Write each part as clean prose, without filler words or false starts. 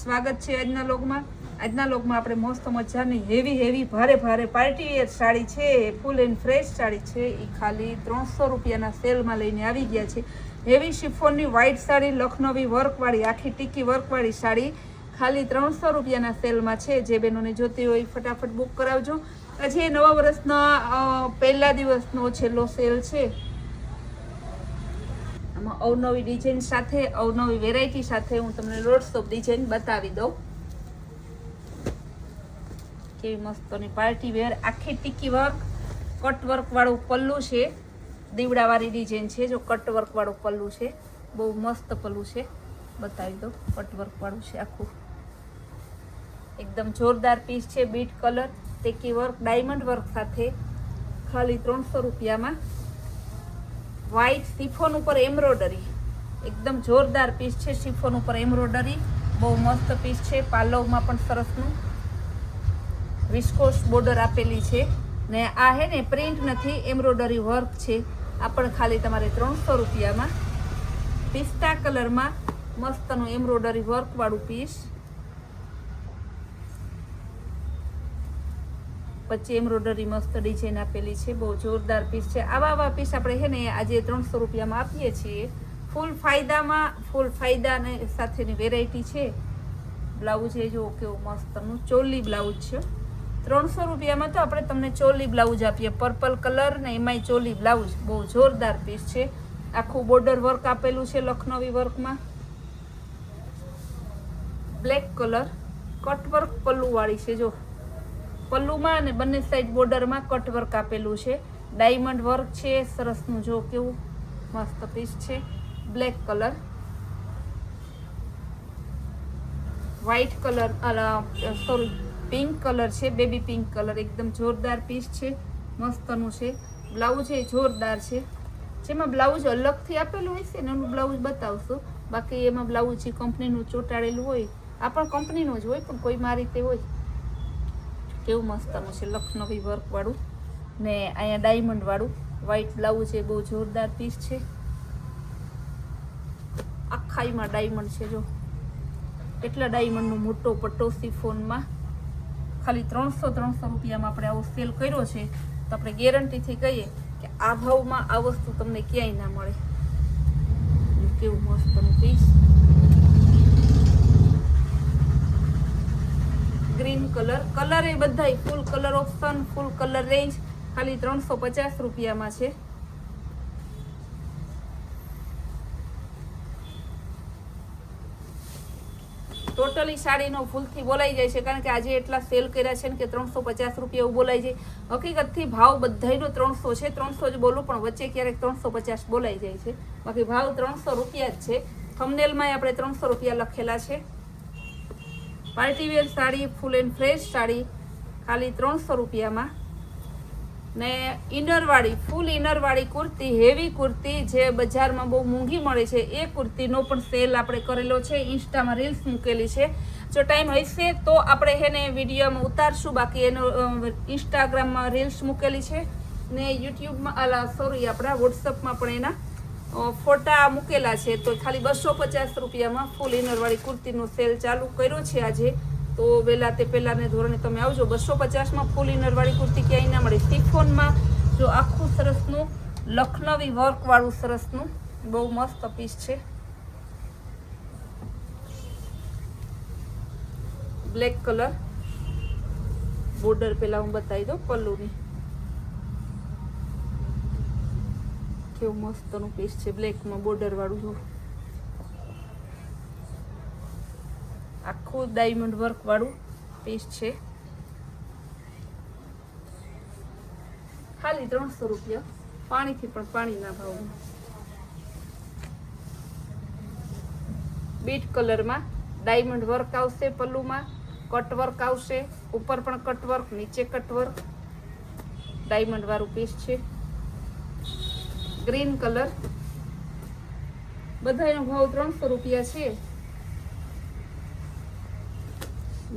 સ્વાગત છે આજના લોગમાં આપણે મસ્ત મજાની હેવી ભારે પાર્ટી વેર સાડી છે, ફૂલ એન્ડ ફ્રેશ સાડી છે. એ ખાલી 300 રૂપિયાના સેલમાં લઈને આવી ગયા છે. હેવી શિફોનની વ્હાઇટ સાડી, લખનવી વર્કવાળી, આખી ટીકી વર્કવાળી સાડી ખાલી 300 રૂપિયાના સેલમાં છે. જે બહેનોને જોતી હોય ફટાફટ બુક કરાવજો. હજી નવા વર્ષના પહેલા દિવસનો છેલ્લો સેલ છે. અવનવી ડિઝાઇન સાથે, અવનવી વેરાયટી સાથે હું તમને લોટ્સ ઓફ ડિઝાઇન બતાવી દઉં. કેવી મસ્તની પાર્ટી વેર, આખી ટીકી વર્ક, કટ વર્ક વાળું પલ્લું છે. દીવડાવાળી ડિઝાઇન છે. જો કટ વર્ક વાળું પલ્લું છે, બહુ મસ્ત પલ્લું છે. બતાવી દઉં, કટ વર્ક વાળું છે આખું. એકદમ જોરદાર પીસ છે. બીટ કલર, ટીકી વર્ક, ડાયમંડ વર્ક સાથે ખાલી 300 રૂપિયામાં. વ્હાઇટ શિફોન ઉપર એમ્બ્રોડરી, એકદમ જોરદાર પીસ છે. શિફોન ઉપર એમ્બ્રોડરી, બહુ મસ્ત પીસ છે. પાલવમાં પણ સરસનું વિસ્કોસ બોર્ડર આપેલી છે. ને આ હે ને પ્રિન્ટ નથી, એમ્બ્રોડરી વર્ક છે. આ પણ ખાલી તમારે 300 રૂપિયામાં. પિસ્તા કલરમાં મસ્તનું એમ્બ્રોડરી વર્ક વાળું પીસ, પછી એમ્બ્રોડરી મસ્ત ડિઝાઇન આપેલી છે. બહુ જોરદાર પીસ છે. આવા પીસ આપણે છે ને આજે 300 રૂપિયામાં આપીએ છીએ. ફૂલ ફાયદા સાથેની વેરાયટી છે. બ્લાઉઝ એ જો કેવું મસ્તનું ચોલી બ્લાઉઝ છે. 300 રૂપિયામાં તો આપણે તમને ચોલી બ્લાઉઝ આપીએ, પર્પલ કલર ને એમાંય ચોલી બ્લાઉઝ. બહુ જોરદાર પીસ છે. આખું બોર્ડર વર્ક આપેલું છે લખનવી વર્કમાં. Black colour, cut work pallu વાળી છે. જો પલ્લુમાં અને બંને સાઈડ બોર્ડરમાં કટ વર્ક આપેલું છે. ડાયમંડ વર્ક છે સરસનું. જો કેવું મસ્ત પીસ છે. Black colour, white colour, sorry pink colour છે, બેબી પિંક કલર. એકદમ જોરદાર પીસ છે, મસ્તનું છે. બ્લાઉઝ એ જોરદાર છે. જેમાં બ્લાઉઝ અલગથી આપેલું હોય છે ને એનું બ્લાઉઝ બતાવશું. બાકી એમાં બ્લાઉઝ જે કંપનીનું ચોંટાડેલું હોય, આ પણ કંપનીનું જ હોય, પણ કોઈમાં રીતે હોય. કેવું મસ્તનું છે, લખનવી વર્ક વાળું ને અહીંયા ડાયમંડ વાળું. વ્હાઇટ બ્લાઉઝ એ બહુ જોરદાર પીસ છે. આખાઈમાં ડાયમંડ છે. જો એટલા ડાયમંડનો મોટો પટ્ટો શિફોનમાં. ખાલી 300 રૂપિયામાં આપણે આવો સેલ કર્યો છે. તો આપણે ગેરંટીથી કહીએ કે આ ભાવમાં આ વસ્તુ તમને ક્યાંય ના મળે. કેવું મસ્તનું પીસ. ગ્રીન કલર એ બધા ફૂલ કલર ઓપ્શન, ફૂલ કલર રેન્જ ખાલી 350 રૂપિયામાં છે. ટોટલી સાડીનો ફૂલથી બોલાઈ જાય છે, કારણ કે આજે એટલા સેલ કર્યા છે ને કે 350 રૂપિયા એવું બોલાઈ જાય. હકીકતથી ભાવ બધાયનો 300 છે. 300 જ બોલું, પણ વચ્ચે ક્યારેક 350 બોલાઈ જાય છે. બાકી ભાવ 300 રૂપિયા જ છે. થંબનેલમાં આપણે 300 રૂપિયા લખેલા છે. Partywear sari, full and fresh sari ખાલી 300 રૂપિયામાં. ને ઇનરવાળી, ફૂલ ઇનરવાળી કુર્તી, હેવી કુર્તી જે બજારમાં બહુ મોંઘી મળે છે, એ કુર્તીનો પણ સેલ આપણે કરેલો છે. ઇન્સ્ટામાં રીલ્સ મૂકેલી છે. જો ટાઈમ હશે તો આપણે એને વિડીયોમાં ઉતારશું. બાકી એનો ઇન્સ્ટાગ્રામમાં રીલ્સ મૂકેલી છે ને યુટ્યુબમાં આપણા વોટ્સઅપમાં પણ એના ફોટા મૂકેલા છે. તો ખાલી 250 રૂપિયામાં ફૂલ ઇનરવાળી કુર્તીનો સેલ ચાલુ કર્યો છે આજે. તો પહેલાને ધોરણે તમે આવજો. 250માં ફૂલ ઇનરવાળી કુર્તી ક્યાંય ના મળે. શિફોનમાં જો આખું સરસનું લખનવી વર્કવાળું સરસનું બહુ મસ્ત પીસ છે. બ્લેક કલર બોર્ડર પહેલા હું બતાવી દઉં પલ્લુની. કેવું મસ્તનું પીસ છે. બ્લેકમાં બોર્ડર વાળું. જો આખું ડાયમંડ વર્ક વાળું પીસ છે. ખાલી 300 રૂપિયા. પાણીથી પણ પાણીના ભાવમાં. બીટ કલરમાં ડાયમંડ વર્ક આવશે. પલ્લુમાં કટ વર્ક આવશે. ઉપર પણ કટ વર્ક, નીચે કટ વર્ક. ડાયમંડ વાળું પીસ છે. Green colour. બધાનો ભાવ 300 રૂપિયા છે.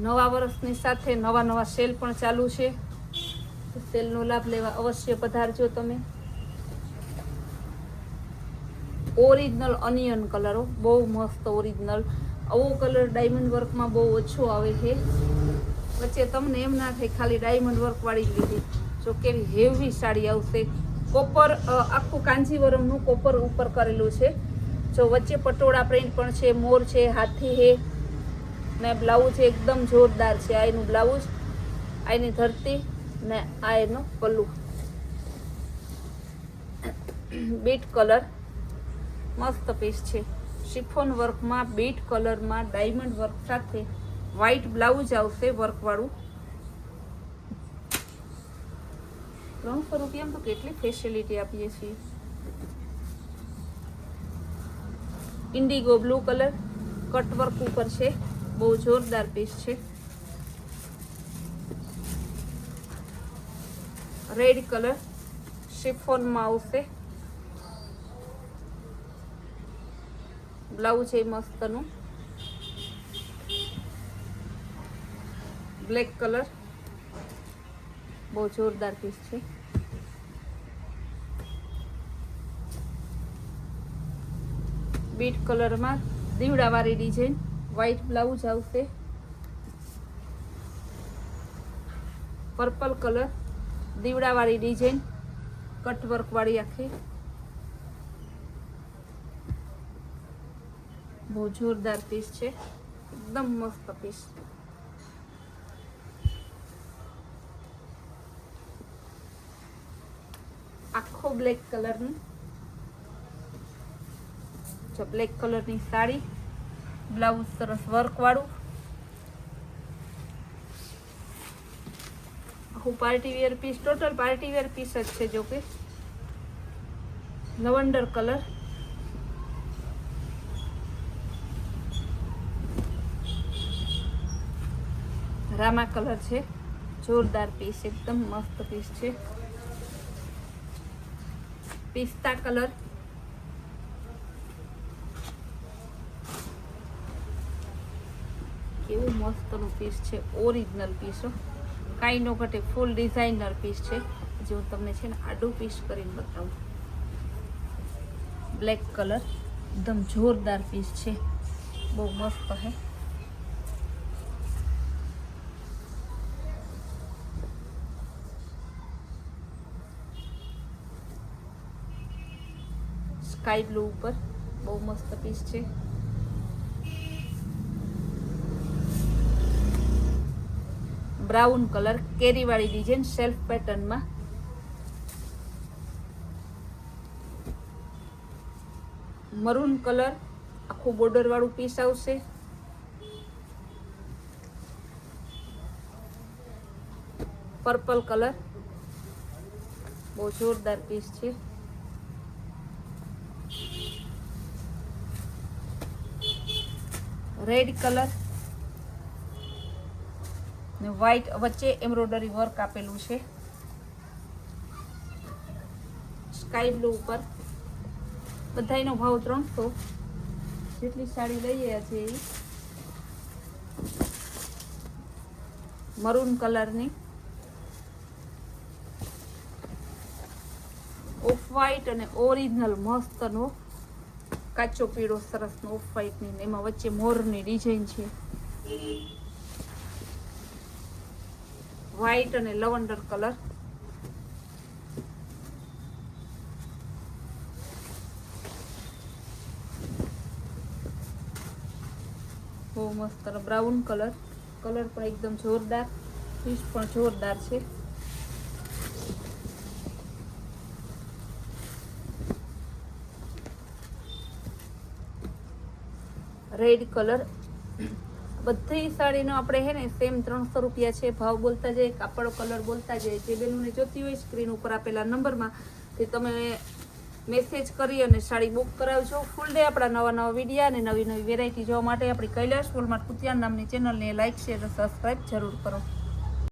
નવા વર્ષની સાથે નવા સેલ પણ ચાલુ છે. સેલનો લાભ લેવા અવશ્ય પધારજો તમે. ઓરિજિનલ અનિયન કલરો, બહુ મસ્ત ઓરિજિનલ આવો કલર ડાયમંડ વર્કમાં બહુ ઓછો આવે છે. વચ્ચે તમને એમ ના થાય ખાલી ડાયમંડ વર્ક વાળી જ લીધી. જો કેવી હેવી સાડી આવશે. કોપર આખું કાંજીવરમનું કોપર ઉપર કરેલું છે. જો વચ્ચે પટોળા પ્રિન્ટ પણ છે, મોર છે, હાથી છે ને બ્લાઉઝ એકદમ જોરદાર છે. આ એનું બ્લાઉઝ, આ એની ધરતી ને આ એનો પલ્લુ. બીટ કલર મસ્ત પીસ છે. શિફોન વર્કમાં બીટ કલરમાં ડાયમંડ વર્ક સાથે વ્હાઈટ બ્લાઉઝ આવશે વર્કવાળું. 300 રૂપિયામાં તો કેટલી ફેસિલિટી આપીએ છીએ. ઇન્ડિગો બ્લુ કલર કટવર્ક ઉપર છે, બહુ જોરદાર પીસ છે. રેડ કલર શિફોનમાં આવશે. બ્લાઉઝ છે મસ્તનું. બ્લેક કલર બહુ જોરદાર પીસ છે. બીટ કલરમાં દીવડાવાળી ડિઝાઇન, વ્હાઈટ બ્લાઉઝ આવશે. પર્પલ કલર દીવડાવાળી ડિઝાઇન, કટવર્ક વાળી આખી. બહુ જોરદાર પીસ છે, એકદમ મસ્ત પીસ. આખો બ્લેક કલરની, જો બ્લેક કલરની સાડી, બ્લાઉઝ સરસ વર્ક વાળું. આખું party wear piece, total party wear piece જ છે. જો કે લવંડર કલર, રામા કલર છે, જોરદાર પીસ, એકદમ મસ્ત પીસ છે. પિસ્તા કલર, કેવું મસ્તનું પીસ છે. ઓરિજિનલ પીસ, કાંઈ નો ઘટે, ફૂલ ડિઝાઇનર પીસ છે. જે હું તમને છે ને આડું પીસ કરીને બતાવું. બ્લેક કલર એકદમ જોરદાર પીસ છે, બહુ મસ્ત છે. સ્કાય બ્લુ ઉપર બહુ મસ્ત પીસ છે. બ્રાઉન કલર કેરી વાળી ડિઝાઇન સેલ્ફ પેટર્નમાં. મરૂન કલર આખું બોર્ડર વાળું પીસ આવશે. પર્પલ કલર બહુ જોરદાર પીસ છે. રેડ કલર ને વ્હાઈટ વચ્ચે એમ્બ્રોઇડરી વર્ક આપેલું છે. સ્કાય બ્લુ ઉપર. બધાયનો ભાવ 300. જેટલી સાડી લઈએ છે એ. મરૂન કલરની, ઓફ વ્હાઈટ અને ઓરિજિનલ મસ્તનો કાચો પીળો સરસનો ઓફ વ્હાઈટની, એમાં વચ્ચે મોરની ડિઝાઇન છે. વ્હાઈટ અને લવંડર કલર. બહુ મસ્ત બ્રાઉન કલર. કલર પણ એકદમ જોરદાર, પીસ પણ જોરદાર છે. Red colour. બધી સાડીનો આપણે હે ને સેમ 300 રૂપિયા છે. ભાવ બોલતા જાય, કાપડ કલર બોલતા જાય. જે બેનોને જોતી હોય સ્ક્રીન ઉપર આપેલા નંબરમાં તે તમે મેસેજ કરી અને સાડી બુક કરાવજો. ફૂલ ડે આપણા નવા વિડીયા અને નવી વેરાયટી જોવા માટે આપણી કૈલાશ વોલમાર્ટ કુતિયાન નામની ચેનલને લાઇક, શેર અને સબસ્ક્રાઈબ જરૂર કરો.